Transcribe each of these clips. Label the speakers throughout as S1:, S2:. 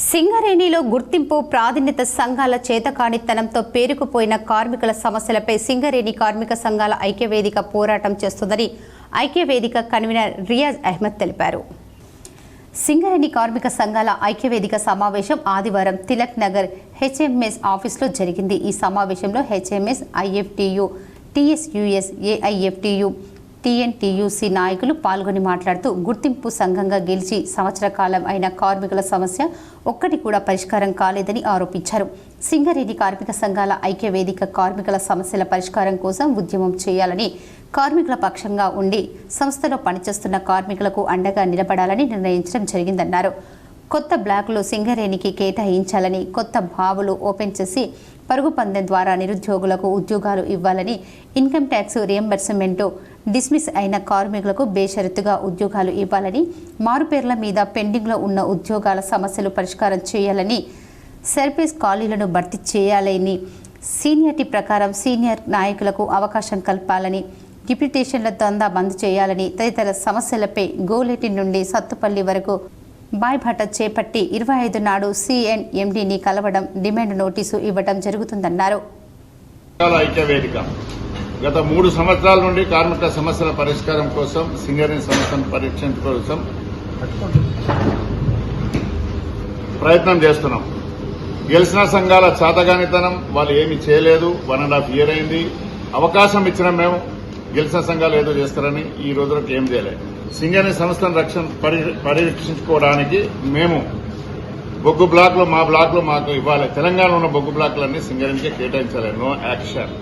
S1: సింగరేణిలో గుర్తింపు ప్రాధాన్యత సంఘాల చేతకానితనంతో పేరుకుపోయిన కార్మికుల సమస్యలపై సింగరేణి కార్మిక సంఘాల ఐక్యవేదిక పోరాటం చేస్తుందని ఐక్యవేదిక కన్వీనర్ రియాజ్ అహ్మద్ తెలిపారు. సింగరేణి కార్మిక సంఘాల ఐక్యవేదిక సమావేశం ఆదివారం తిలక్ నగర్ హెచ్ఎంఎస్ ఆఫీసులో జరిగింది. ఈ సమావేశంలో హెచ్ఎంఎస్, ఐఎఫ్టియు, టీఎస్యుఎస్, ఏఐఎఫ్టియు, టీఎన్టీయూసీ నాయకులు పాల్గొని మాట్లాడుతూ గుర్తింపు సంఘంగా గెలిచి సంవత్సర కాలం అయిన కార్మికుల సమస్య ఒక్కటి కూడా పరిష్కారం కాలేదని ఆరోపించారు. సింగరేణి కార్మిక సంఘాల ఐక్యవేదిక కార్మికుల సమస్యల పరిష్కారం కోసం ఉద్యమం చేయాలని, కార్మికుల పక్షంగా ఉండి సంస్థలో పనిచేస్తున్న కార్మికులకు అండగా నిలబడాలని నిర్ణయించడం జరిగిందన్నారు. కొత్త బ్లాకులు సింగరేణికి కేటాయించాలని, కొత్త బావులు ఓపెన్ చేసి పరుగు పందెం ద్వారా నిరుద్యోగులకు ఉద్యోగాలు ఇవ్వాలని, ఇన్కమ్ ట్యాక్స్ రియంబర్స్మెంట్ డిస్మిస్ అయిన కార్మికులకు బేషరతుగా ఉద్యోగాలు ఇవ్వాలని, మారుపేర్ల మీద పెండింగ్లో ఉన్న ఉద్యోగాల సమస్యలు పరిష్కారం చేయాలని, సర్వీస్ ఖాళీలను భర్తీ చేయాలని, సీనియారిటీ ప్రకారం సీనియర్ నాయకులకు అవకాశం కల్పాలని, డిప్యూటేషన్ల దందా బంద్ చేయాలని, తదితర సమస్యలపై గోలేటి నుండి సత్తుపల్లి వరకు బాయ్బాట చేపట్టి 25 నాడు సిఎన్ఎండిని కలవడం, డిమాండ్ నోటీసు ఇవ్వడం జరుగుతుందన్నారు.
S2: గత 3 సంవత్సరాల నుండి కార్మిక సమస్యల పరిష్కారం కోసం, సింగరేణి సమస్యను పరీక్షించడం కోసం ప్రయత్నం చేస్తున్నాం. గెలిచిన సంఘాల చాతగానితనం, వాళ్ళు ఏమి చేయలేదు. 1.5 year అయింది. అవకాశం ఇచ్చిన మేము గెలిచిన సంఘాలు ఏదో చేస్తారని ఈ రోజులకు ఏం చేయలేదు. సింగరేణి సంస్థను పరీక్షించుకోవడానికి మేము బొగ్గు బ్లాక్లు, మా బ్లాక్లు మాకు ఇవ్వాలి. తెలంగాణలో ఉన్న బొగ్గు బ్లాక్లన్నీ సింగరేణికే కేటాయించాలి. No action.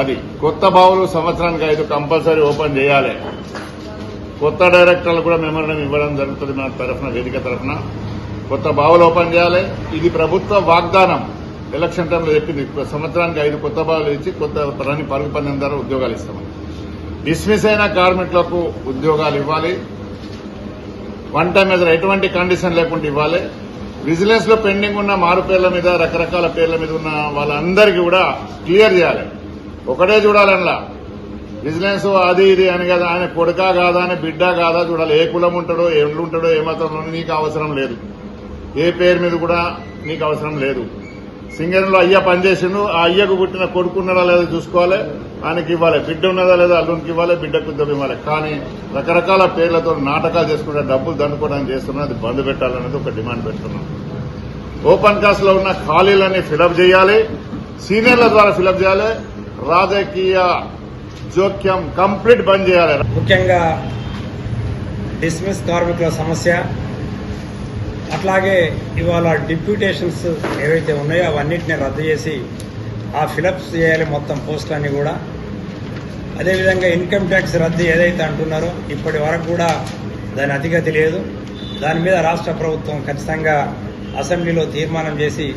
S2: అది కొత్త బావులు సంవత్సరానికి 5 కంపల్సరీ ఓపెన్ చేయాలి. కొత్త డైరెక్టర్లు కూడా మెమోరాండం ఇవ్వడం జరుగుతుంది. మన తరఫున, వేదిక తరఫున కొత్త బావులు ఓపెన్ చేయాలి. ఇది ప్రభుత్వ వాగ్దానం. ఎలక్షన్ టైంలో చెప్పింది, సంవత్సరానికి 5 కొత్త బావులు ఇచ్చి కొత్త పరుగు పందెం ద్వారా ఉద్యోగాలు ఇస్తామని. డిస్మిస్ అయిన కార్మికులకు ఉద్యోగాలు ఇవ్వాలి. 1 time మెజర్ ఎటువంటి కండిషన్ లేకుండా ఇవ్వాలి. విజిలెన్స్ లో పెండింగ్ ఉన్న మారు పేర్ల మీద, రకరకాల పేర్ల మీద ఉన్న వాళ్ళందరికీ కూడా క్లియర్ చేయాలి. ఒకటే చూడాలన్నా విజిలెన్స్ అది ఇది అని కదా, ఆయన కొడుకా కాదా అని, బిడ్డ కాదా చూడాలి. ఏ కులం ఉంటాడో, ఎట్లుంటాడో, ఏ మతంలో నీకు అవసరం లేదు. ఏ పేరు మీద కూడా నీకు అవసరం లేదు. సింగరేణిలో అయ్య పనిచేసిండు, ఆ అయ్యకు పుట్టిన కొడుకు ఉన్నదా లేదా చూసుకోవాలి, ఆయనకి ఇవ్వాలి. బిడ్డ ఉన్నదా లేదా అల్లునికి ఇవ్వాలి, బిడ్డకు ఉద్యోగం ఇవ్వాలి. కానీ రకరకాల పేర్లతో నాటకాలు చేసుకుంటే డబ్బులు దండుకోవడానికి చేస్తున్నా, అది బంద్ పెట్టాలనేది ఒక డిమాండ్ పెడుతున్నాం. ఓపెన్ కాస్ట్ లో ఉన్న ఖాళీలన్నీ ఫిలప్ చేయాలి, సీనియర్ల ద్వారా ఫిలప్ చేయాలి. రాజకీయ జోక్యం కంప్లీట్ బంద్ చేయాలి.
S3: ముఖ్యంగా డిస్మిస్ కార్మికుల సమస్య, అట్లాగే ఇవాళ డిప్యూటేషన్స్ ఏవైతే ఉన్నాయో అవన్నిటిని రద్దు చేసి ఆ ఫిలప్స్ చేయాలి మొత్తం పోస్టులన్నీ కూడా. అదేవిధంగా ఇన్కమ్ ట్యాక్స్ రద్దు ఏదైతే అంటున్నారో ఇప్పటి వరకు కూడా దాని అతిగతి లేదు. దాని మీద రాష్ట్ర ప్రభుత్వం ఖచ్చితంగా అసెంబ్లీలో తీర్మానం చేసి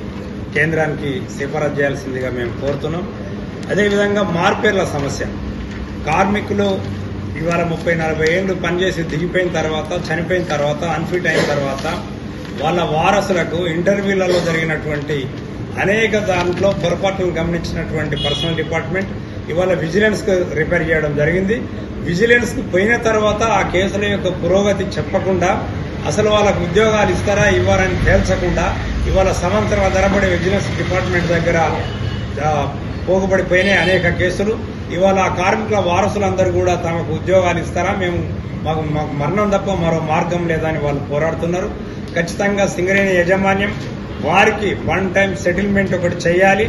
S3: కేంద్రానికి సిఫారసు చేయాల్సిందిగా మేము కోరుతున్నాం. అదేవిధంగా మార్పేర్ల సమస్య, కార్మికులు ఇవాళ 30-40 ఏళ్లు పనిచేసి దిగిపోయిన తర్వాత, చనిపోయిన తర్వాత, అన్ఫిట్ అయిన తర్వాత వాళ్ళ వారసులకు ఇంటర్వ్యూలలో జరిగినటువంటి అనేక దాంట్లో పొరపాట్లను గమనించినటువంటి పర్సనల్ డిపార్ట్మెంట్ ఇవాళ విజిలెన్స్ కు రిపేర్ చేయడం జరిగింది. విజిలెన్స్ కు పోయిన తర్వాత ఆ కేసుల యొక్క పురోగతి చెప్పకుండా, అసలు వాళ్ళకు ఉద్యోగాలు ఇస్తారా ఇవ్వారని తేల్చకుండా ఇవాళ సంవత్సరాల తరబడి విజిలెన్స్ డిపార్ట్మెంట్ దగ్గర పోగుబడిపోయినాయి అనేక కేసులు. ఇవాళ ఆ కార్మికుల వారసులందరూ కూడా తమకు ఉద్యోగాలు ఇస్తారా, మాకు మరణం తప్ప మరో మార్గం లేదని వాళ్ళు పోరాడుతున్నారు. ఖచ్చితంగా సింగరేణి యాజమాన్యం వారికి 1 time సెటిల్మెంట్ ఒకటి చేయాలి.